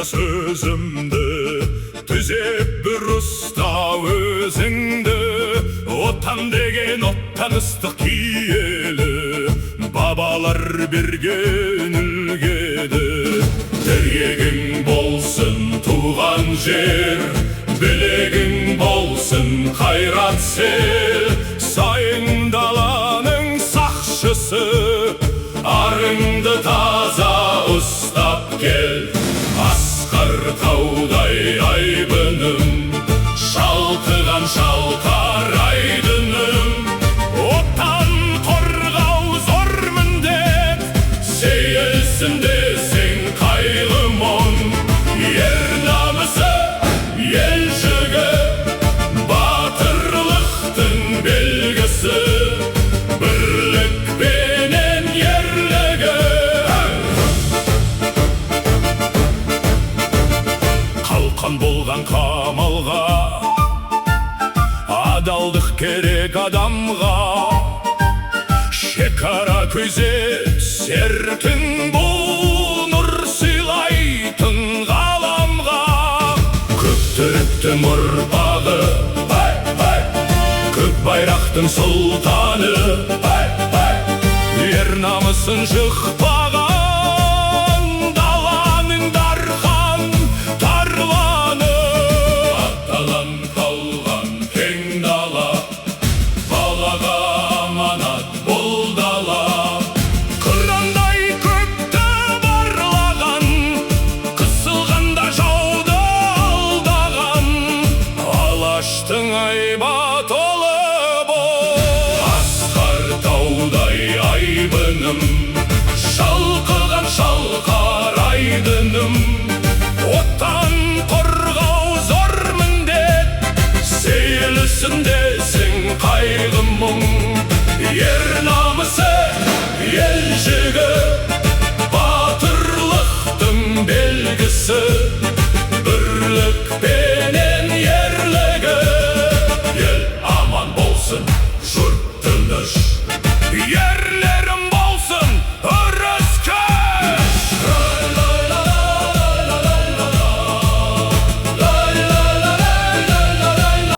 сөзімді, түзеп бір ұстау өзіңді. Отан деген оттан ыстық киелі, бабалар берген үлгеді. Тірегің болсын туған жер, білегің болсын қайрат сел. Сайын даланың сақшысы, арыңды таза ұстап кел. Асқар таудай айбыным, шалқыған шалқар айдыным. Отан қорғау зор міндет, сейілсінде сен қайғы мұң. Ер намысы, ел жүгі, батырлықтың белгісі, бірлік пенен ерлігі. Қалқан болған қамалға, адалдық керек адамға. Шекара күзет серкін бұл, нұр сыйлайтын ғаламға. Көктүріктің ұрпағы, көк байрақтың сұлтаны. Ер намысын жықпаған, даланың дархан тарланы. Аталан қалған кең дала, балаға аманат бұл дала. Қырандай көкті барлаған, қысылғанда жауды алдаған. Алаштың айбат ұлы бол, асқар таудай айбыным, шалқыған шалқар айдыным. Отан қорғау зор міндет, сейілсінде сен қайғы мұң. Ер намысы, ел жүгі, батырлықтың белгісі, бірлік